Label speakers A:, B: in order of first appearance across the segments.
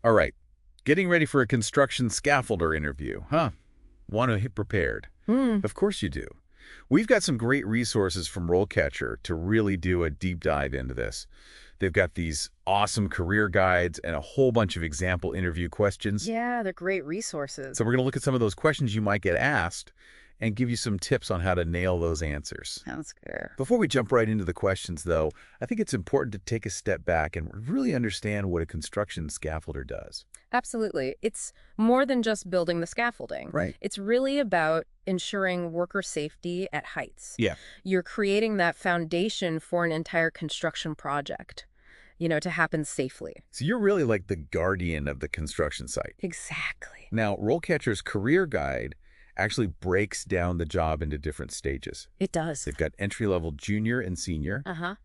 A: All right. Getting ready for a construction scaffolder interview, huh? Want to hit prepared?
B: Hmm.
A: Of course you do. We've got some great resources from RoleCatcher to really do a deep dive into this. They've got these awesome career guides and a whole bunch of example interview questions.
B: Yeah, they're great resources.
A: So we're going to look at some of those questions you might get asked and give you some tips on how to nail those answers.
B: Sounds good.
A: Before we jump right into the questions, though, I think it's important to take a step back and really understand what a construction scaffolder does.
B: Absolutely. It's more than just building the scaffolding.
A: Right.
B: It's really about ensuring worker safety at heights.
A: Yeah.
B: You're creating that foundation for an entire construction project, to happen safely.
A: So you're really like the guardian of the construction site.
B: Exactly.
A: Now, RoleCatcher's career guide actually breaks down the job into different stages.
B: It does.
A: They've got entry-level junior and senior,
B: Uh-huh.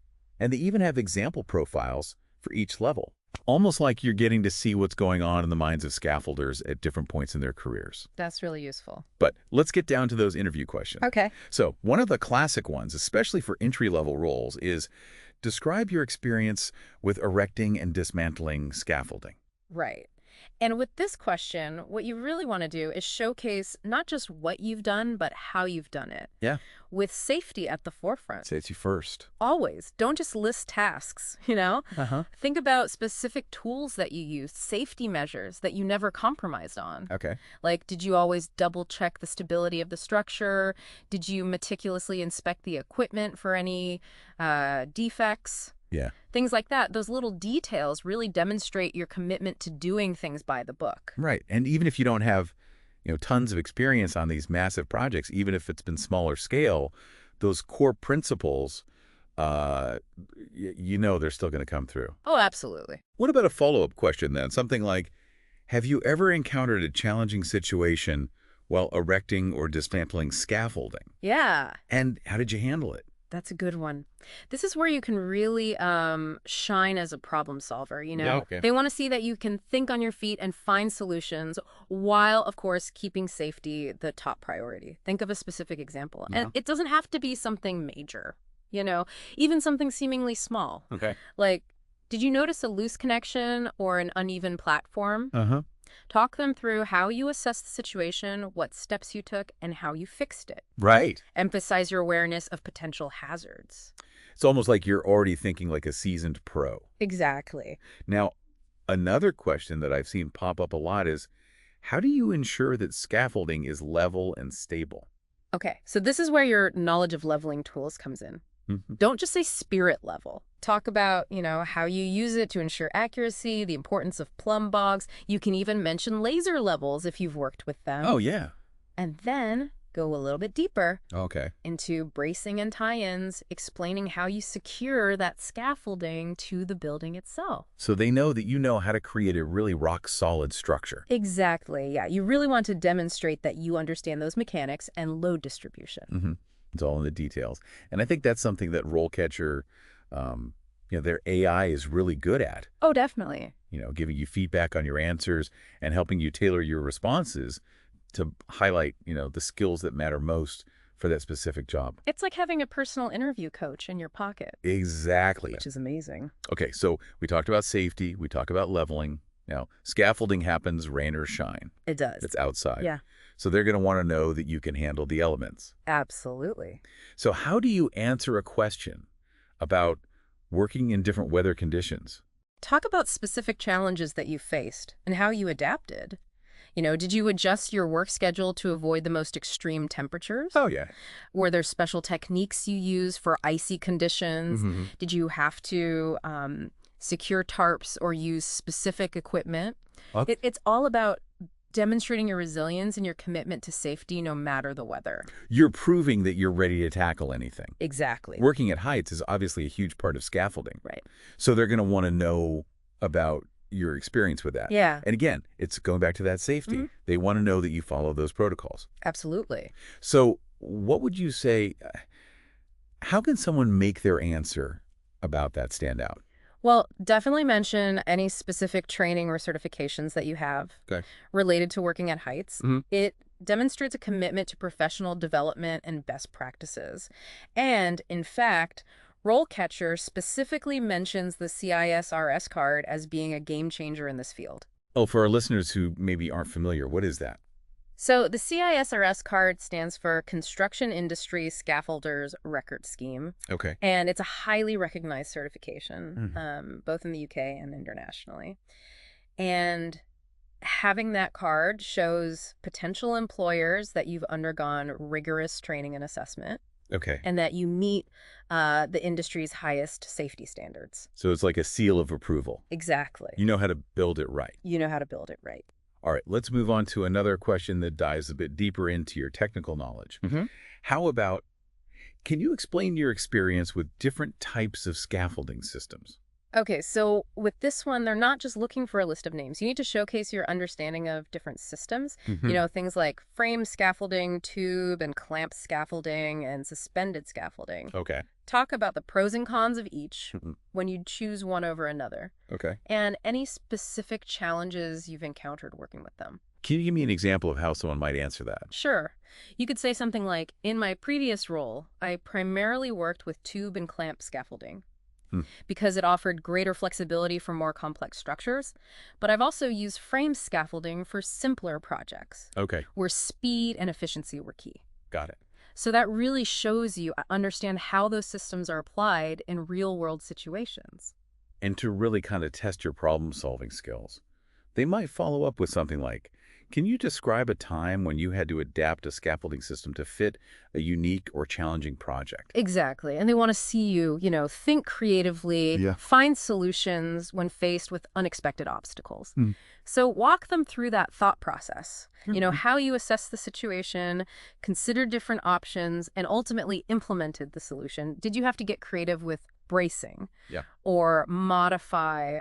A: and they even have example profiles for each level. Almost like you're getting to see what's going on in the minds of scaffolders at different points in their careers.
B: That's really useful.
A: But let's get down to those interview questions.
B: Okay.
A: So one of the classic ones, especially for entry-level roles, is describe your experience with erecting and dismantling scaffolding.
B: Right. And with this question, what you really want to do is showcase not just what you've done, but how you've done it,
A: Yeah,
B: with safety at the forefront.
A: say it's you first.
B: Always. Don't just list tasks.
A: Uh-huh.
B: Think about specific tools that you used, safety measures that you never compromised on.
A: Okay.
B: Like, did you always double check the stability of the structure? Did you meticulously inspect the equipment for any defects?
A: Yeah.
B: Things like that. Those little details really demonstrate your commitment to doing things by the book.
A: Right. And even if you don't have, tons of experience on these massive projects, even if it's been smaller scale, those core principles, they're still going to come through.
B: Oh, absolutely.
A: What about a follow-up question then? Something like, have you ever encountered a challenging situation while erecting or dismantling scaffolding?
B: Yeah.
A: And how did you handle it?
B: That's a good one. This is where you can really shine as a problem solver.
A: Yeah, okay.
B: They want to see that you can think on your feet and find solutions while, of course, keeping safety the top priority. Think of a specific example.
A: Yeah.
B: And it doesn't have to be something major, even something seemingly small.
A: Okay.
B: Like, did you notice a loose connection or an uneven platform?
A: Uh-huh.
B: Talk them through how you assessed the situation, what steps you took, and how you fixed it.
A: Right.
B: Emphasize your awareness of potential hazards.
A: It's almost like you're already thinking like a seasoned pro.
B: Exactly.
A: Now, another question that I've seen pop up a lot is, how do you ensure that scaffolding is level and stable?
B: Okay, so this is where your knowledge of leveling tools comes in.
A: Mhm.
B: Don't just say spirit level. Talk about, how you use it to ensure accuracy, the importance of plumb bogs. You can even mention laser levels if you've worked with them.
A: Oh, yeah.
B: And then go a little bit deeper
A: Okay.
B: into bracing and tie-ins, explaining how you secure that scaffolding to the building itself.
A: So they know that you know how to create a really rock-solid structure.
B: Exactly, yeah. You really want to demonstrate that you understand those mechanics and load distribution.
A: Mm-hmm. It's all in the details. And I think that's something that RoleCatcher, their AI is really good at,
B: Oh, definitely.
A: giving you feedback on your answers and helping you tailor your responses to highlight, the skills that matter most for that specific job.
B: It's like having a personal interview coach in your pocket,
A: Exactly.
B: which is amazing.
A: Okay, so we talked about safety. We talked about leveling. Now, scaffolding happens rain or shine.
B: It does.
A: It's outside.
B: Yeah,
A: So they're going to want to know that you can handle the elements.
B: absolutely.
A: So how do you answer a question about working in different weather conditions?
B: Talk about specific challenges that you faced and how you adapted. Did you adjust your work schedule to avoid the most extreme temperatures?
A: Oh, yeah.
B: Were there special techniques you use for icy conditions?
A: Mm-hmm.
B: Did you have to secure tarps or use specific equipment?
A: Okay.
B: It's all about demonstrating your resilience and your commitment to safety no matter the weather.
A: You're proving that you're ready to tackle anything.
B: Exactly.
A: Working at heights is obviously a huge part of scaffolding.
B: Right.
A: So they're going to want to know about your experience with that.
B: Yeah,
A: And again, it's going back to that safety.
B: Mhm.
A: They want to know that you follow those protocols.
B: absolutely.
A: So what would you say, how can someone make their answer about that stand out?
B: Well, definitely mention any specific training or certifications that you have
A: Okay.
B: related to working at heights.
A: Mhm.
B: It demonstrates a commitment to professional development and best practices. And in fact, RoleCatcher specifically mentions the CISRS card as being a game changer in this field.
A: Oh, for our listeners who maybe aren't familiar, what is that?
B: So the CISRS card stands for Construction Industry Scaffolders Record Scheme,
A: Okay.
B: and it's a highly recognized certification,
A: Mhm.
B: both in the UK and internationally. And having that card shows potential employers that you've undergone rigorous training and assessment
A: Okay.
B: and that you meet the industry's highest safety standards.
A: So it's like a seal of approval.
B: Exactly.
A: You know how to build it right.
B: You know how to build it right.
A: All right, let's move on to another question that dives a bit deeper into your technical knowledge.
B: Mm-hmm.
A: How about, can you explain your experience with different types of scaffolding systems?
B: Okay, so with this one, they're not just looking for a list of names. You need to showcase your understanding of different systems.
A: Mhm.
B: You know, things like frame scaffolding, tube and clamp scaffolding, and suspended scaffolding.
A: Okay.
B: Talk about the pros and cons of each
A: Mhm.
B: when you choose one over another,
A: Okay.
B: and any specific challenges you've encountered working with them.
A: Can you give me an example of how someone might answer that?
B: Sure. You could say something like, in my previous role, I primarily worked with tube and clamp scaffolding
A: Hmm.
B: because it offered greater flexibility for more complex structures. But I've also used frame scaffolding for simpler projects
A: Okay,
B: where speed and efficiency were key.
A: got it.
B: So that really shows you understand how those systems are applied in real-world situations.
A: And to really kind of test your problem-solving skills, they might follow up with something like, can you describe a time when you had to adapt a scaffolding system to fit a unique or challenging project?
B: Exactly. And they want to see you, think creatively,
A: Yeah.
B: find solutions when faced with unexpected obstacles.
A: Hmm.
B: So walk them through that thought process,
A: Mhm.
B: how you assess the situation, considered different options, and ultimately implemented the solution. Did you have to get creative with bracing
A: Yeah.
B: or modify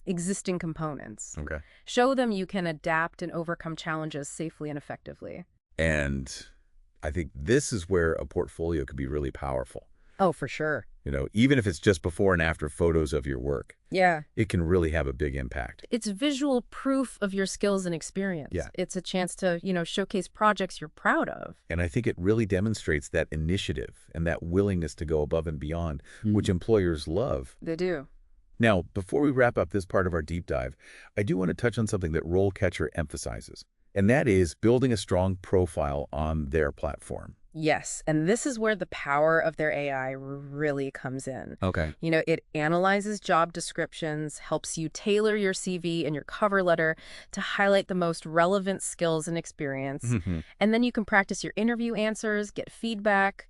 B: existing components?
A: Okay.
B: Show them you can adapt and overcome challenges safely and effectively.
A: And I think this is where a portfolio could be really powerful.
B: Oh, for sure.
A: Even if it's just before and after photos of your work,
B: Yeah.
A: it can really have a big impact.
B: It's visual proof of your skills and experience.
A: Yeah.
B: It's a chance to, showcase projects you're proud of.
A: And I think it really demonstrates that initiative and that willingness to go above and beyond, which employers love.
B: They do.
A: Now, before we wrap up this part of our deep dive, I do want to touch on something that RoleCatcher emphasizes, and that is building a strong profile on their platform.
B: Yes, and this is where the power of their AI really comes in.
A: Okay.
B: It analyzes job descriptions, helps you tailor your CV and your cover letter to highlight the most relevant skills and experience.
A: Mhm.
B: And then you can practice your interview answers, get feedback,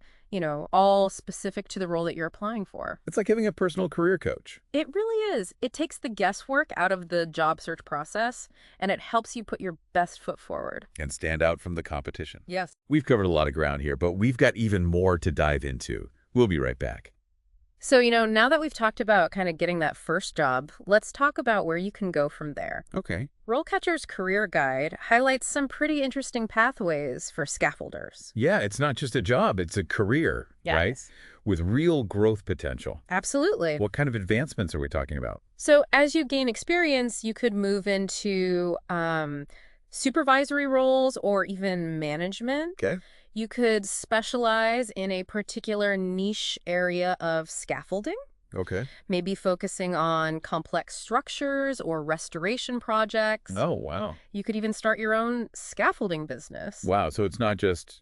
B: all specific to the role that you're applying for.
A: It's like having a personal career coach.
B: It really is. It takes the guesswork out of the job search process, and it helps you put your best foot forward.
A: And stand out from the competition.
B: Yes.
A: We've covered a lot of ground here, but we've got even more to dive into. We'll be right back.
B: So, now that we've talked about kind of getting that first job, let's talk about where you can go from there.
A: Okay.
B: RoleCatcher's career guide highlights some pretty interesting pathways for scaffolders.
A: Yeah, it's not just a job, it's a career, right?
B: Yes.
A: With real growth potential.
B: Absolutely.
A: What kind of advancements are we talking about?
B: So as you gain experience, you could move into supervisory roles or even management.
A: Okay.
B: You could specialize in a particular niche area of scaffolding,
A: Okay.
B: maybe focusing on complex structures or restoration projects.
A: Oh, wow.
B: You could even start your own scaffolding business.
A: Wow. So it's not just,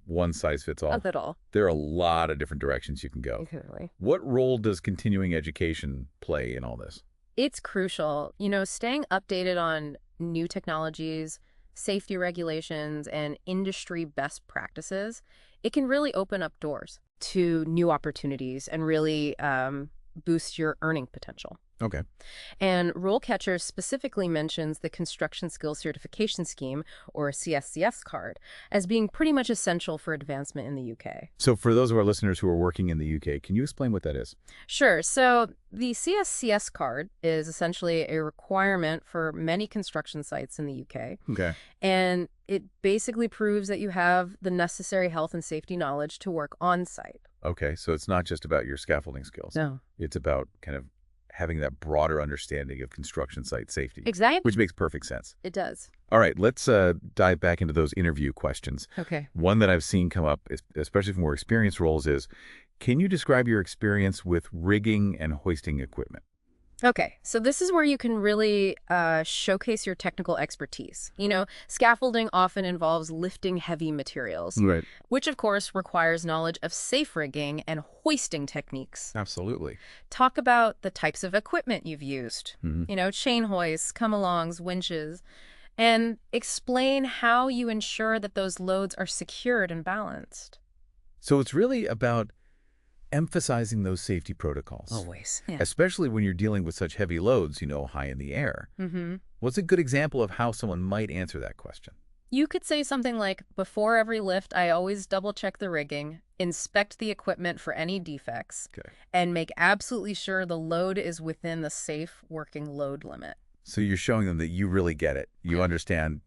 A: one size fits all.
B: Of it all.
A: There are a lot of different directions you can go.
B: Exactly.
A: What role does continuing education play in all this?
B: It's crucial, staying updated on new technologies, safety regulations, and industry best practices. It can really open up doors to new opportunities and really boost your earning potential.
A: Okay.
B: And RoleCatcher specifically mentions the Construction Skills Certification Scheme, or CSCS card, as being pretty much essential for advancement in the UK.
A: So for those of our listeners who are working in the UK, can you explain what that is?
B: Sure. So the CSCS card is essentially a requirement for many construction sites in the UK.
A: Okay.
B: And it basically proves that you have the necessary health and safety knowledge to work on site.
A: Okay. So it's not just about your scaffolding skills.
B: No.
A: It's about kind of having that broader understanding of construction site safety.
B: Exactly.
A: Which makes perfect sense.
B: It does.
A: All right, let's dive back into those interview questions.
B: Okay.
A: One that I've seen come up, especially from more experienced roles, is, can you describe your experience with rigging and hoisting equipment?
B: Okay, so this is where you can really showcase your technical expertise. Scaffolding often involves lifting heavy materials,
A: Right.
B: which of course requires knowledge of safe rigging and hoisting techniques.
A: Absolutely.
B: Talk about the types of equipment you've used,
A: Hmm.
B: chain hoists, come-alongs, winches, and explain how you ensure that those loads are secured and balanced.
A: So it's really about emphasizing those safety protocols,
B: Always. Yeah.
A: especially when you're dealing with such heavy loads, high in the air.
B: Mm-hmm.
A: What's a good example of how someone might answer that question?
B: You could say something like, before every lift, I always double-check the rigging, inspect the equipment for any defects,
A: Okay.
B: and make absolutely sure the load is within the safe working load limit.
A: So you're showing them that you really get it. You understand,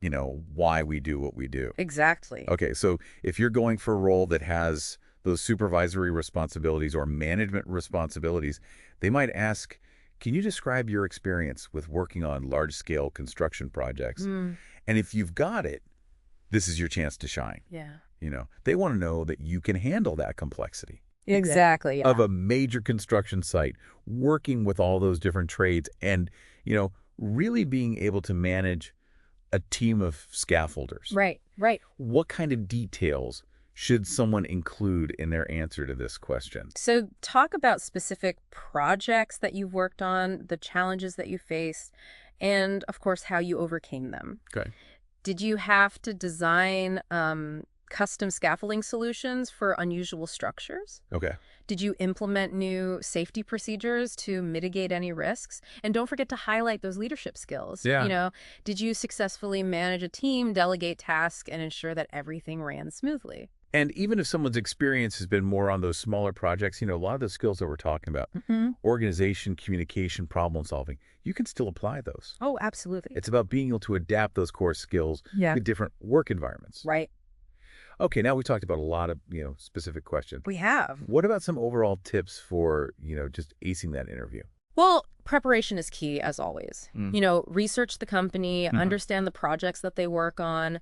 A: why we do what we do.
B: Exactly.
A: Okay, so if you're going for a role that has those supervisory responsibilities or management responsibilities, they might ask, can you describe your experience with working on large-scale construction projects?
B: Mm,
A: And if you've got it, this is your chance to shine.
B: yeah.
A: They want to know that you can handle that complexity
B: Exactly. Yeah.
A: of a major construction site, working with all those different trades and, really being able to manage a team of scaffolders.
B: Right. Right.
A: What kind of details should someone include in their answer to this question?
B: So talk about specific projects that you've worked on, the challenges that you faced, and of course, how you overcame them.
A: Okay.
B: Did you have to design custom scaffolding solutions for unusual structures?
A: Okay.
B: Did you implement new safety procedures to mitigate any risks? And don't forget to highlight those leadership skills.
A: Yeah.
B: Did you successfully manage a team, delegate tasks, and ensure that everything ran smoothly?
A: And even if someone's experience has been more on those smaller projects, a lot of the skills that we're talking about,
B: Mm-hmm.
A: organization, communication, problem solving, you can still apply those.
B: Oh, absolutely.
A: It's about being able to adapt those core skills
B: Yeah.
A: to different work environments.
B: Right.
A: Okay, now we talked about a lot of, specific questions.
B: We have.
A: What about some overall tips for, just acing that interview?
B: Well, preparation is key, as always.
A: Mm.
B: Research the company,
A: Mhm.
B: understand the projects that they work on.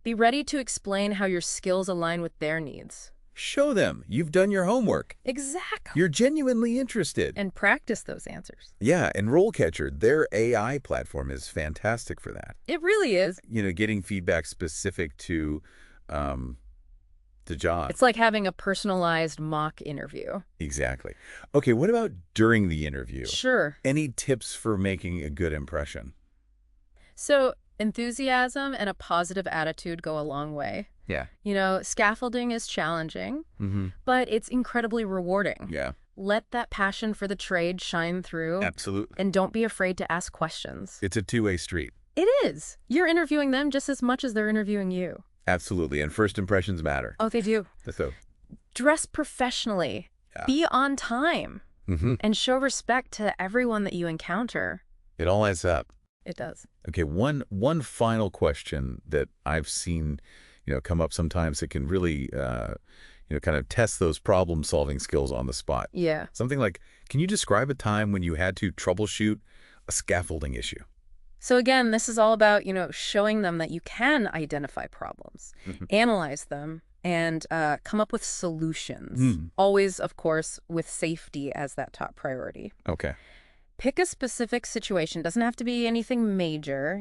B: Be ready to explain how your skills align with their needs.
A: Show them you've done your homework.
B: Exactly.
A: You're genuinely interested.
B: And practice those answers.
A: Yeah, and RoleCatcher, their AI platform is fantastic for that.
B: It really is.
A: Getting feedback specific to the job.
B: It's like having a personalized mock interview.
A: Exactly. Okay, what about during the interview?
B: Sure.
A: Any tips for making a good impression?
B: So enthusiasm and a positive attitude go a long way.
A: Yeah.
B: Scaffolding is challenging,
A: Mm-hmm.
B: but it's incredibly rewarding.
A: Yeah,
B: Let that passion for the trade shine through.
A: absolutely.
B: And don't be afraid to ask questions.
A: It's a two-way street.
B: It is. You're interviewing them just as much as they're interviewing you.
A: Absolutely, and first impressions matter.
B: Oh, they do.
A: So,
B: Dress professionally.
A: Yeah.
B: Be on time.
A: mm-hmm.
B: And show respect to everyone that you encounter.
A: It all adds up.
B: It does.
A: Okay, one final question that I've seen, come up sometimes that can really, kind of test those problem-solving skills on the spot.
B: Yeah.
A: Something like, can you describe a time when you had to troubleshoot a scaffolding issue?
B: So again, this is all about, showing them that you can identify problems,
A: Mhm.
B: analyze them, and come up with solutions.
A: Mm.
B: Always, of course, with safety as that top priority.
A: Okay.
B: Pick a specific situation. Doesn't have to be anything major,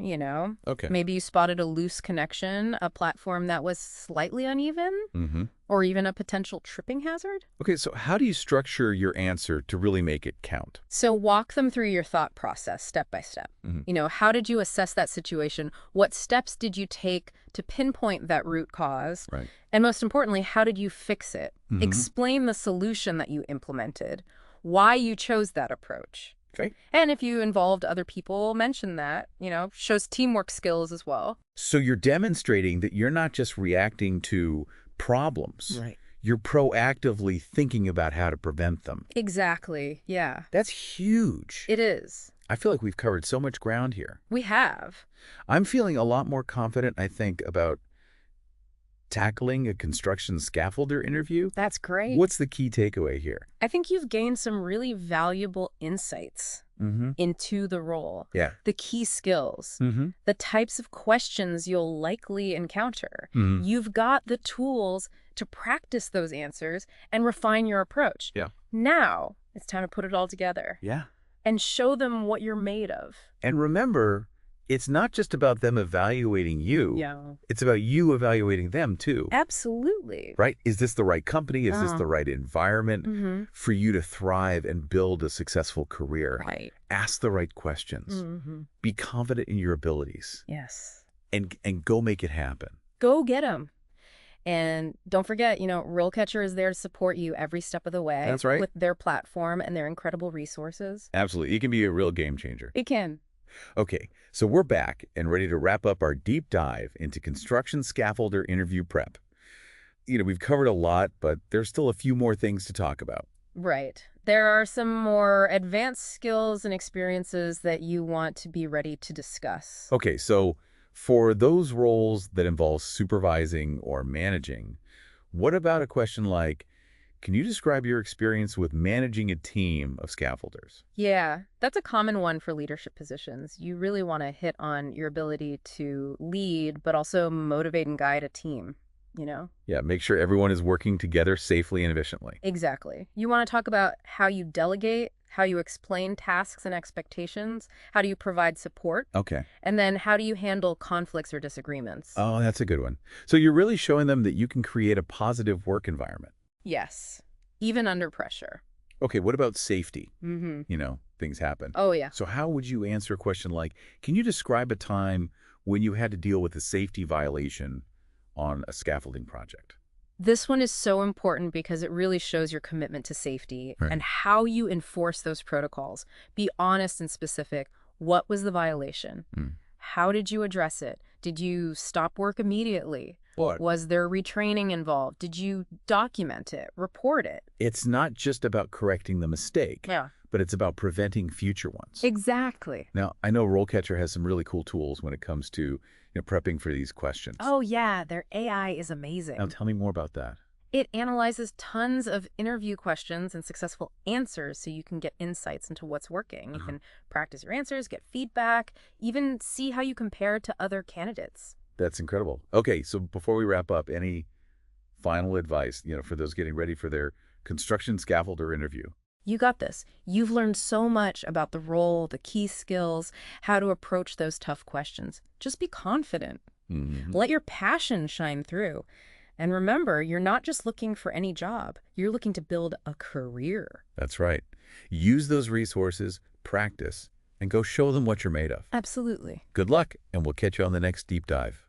A: Okay.
B: Maybe you spotted a loose connection, a platform that was slightly uneven,
A: Mm-hmm.
B: or even a potential tripping hazard.
A: Okay, so how do you structure your answer to really make it count?
B: So walk them through your thought process step by step.
A: Mhm.
B: How did you assess that situation? What steps did you take to pinpoint that root cause?
A: Right.
B: And most importantly, how did you fix it?
A: Mhm.
B: Explain the solution that you implemented, why you chose that approach.
A: Okay.
B: And if you involved other people, mention that, shows teamwork skills as well.
A: So you're demonstrating that you're not just reacting to problems.
B: Right.
A: You're proactively thinking about how to prevent them.
B: Exactly. Yeah,
A: That's huge.
B: it is.
A: I feel like we've covered so much ground here.
B: We have.
A: I'm feeling a lot more confident, I think, about tackling a construction scaffolder interview.
B: That's great.
A: What's the key takeaway here?
B: I think you've gained some really valuable insights
A: Mm-hmm.
B: into the role,
A: Yeah.
B: the key skills,
A: Mm-hmm.
B: the types of questions you'll likely encounter.
A: Mm-hmm.
B: You've got the tools to practice those answers and refine your approach.
A: Yeah.
B: Now it's time to put it all together.
A: Yeah.
B: And show them what you're made of.
A: And remember, it's not just about them evaluating you.
B: Yeah.
A: It's about you evaluating them too.
B: Absolutely.
A: Right? Is this the right company? Is this the right environment for you to thrive and build a successful career?
B: Right.
A: Ask the right questions. Be confident in your abilities.
B: Yes.
A: And go make it happen.
B: Go get them. And don't forget, RoleCatcher is there to support you every step of the way.
A: That's right.
B: With their platform and their incredible resources.
A: Absolutely. It can be a real game changer.
B: It can.
A: Okay, so we're back and ready to wrap up our deep dive into construction scaffolder interview prep. We've covered a lot, but there's still a few more things to talk about.
B: Right. There are some more advanced skills and experiences that you want to be ready to discuss.
A: Okay, so for those roles that involve supervising or managing, what about a question like, can you describe your experience with managing a team of scaffolders?
B: Yeah, that's a common one for leadership positions. You really want to hit on your ability to lead, but also motivate and guide a team.
A: Yeah, make sure everyone is working together safely and efficiently.
B: Exactly. You want to talk about how you delegate, how you explain tasks and expectations, how do you provide support,
A: Okay.
B: and then how do you handle conflicts or disagreements?
A: Oh, that's a good one. So you're really showing them that you can create a positive work environment.
B: Yes, even under pressure.
A: Okay, what about safety? Things happen.
B: Oh, yeah.
A: So how would you answer a question like, can you describe a time when you had to deal with a safety violation on a scaffolding project?
B: This one is so important because it really shows your commitment to safety and how you enforce those protocols. Be honest and specific. What was the violation? How did you address it? Did you stop work immediately?
A: What?
B: Was there retraining involved? Did you document it, report it?
A: It's not just about correcting the mistake,
B: Yeah.
A: but it's about preventing future ones.
B: Exactly.
A: Now, I know RoleCatcher has some really cool tools when it comes to prepping for these questions.
B: Oh, yeah. Their AI is amazing.
A: Now, tell me more about that.
B: It analyzes tons of interview questions and successful answers so you can get insights into what's working. You can practice your answers, get feedback, even see how you compare to other candidates.
A: That's incredible. Okay, so before we wrap up, any final advice, for those getting ready for their construction scaffolder interview?
B: You got this. You've learned so much about the role, the key skills, how to approach those tough questions. Just be confident. Let your passion shine through. And remember, you're not just looking for any job. You're looking to build a career.
A: That's right. Use those resources, practice, and go show them what you're made of.
B: Absolutely.
A: Good luck, and we'll catch you on the next deep dive.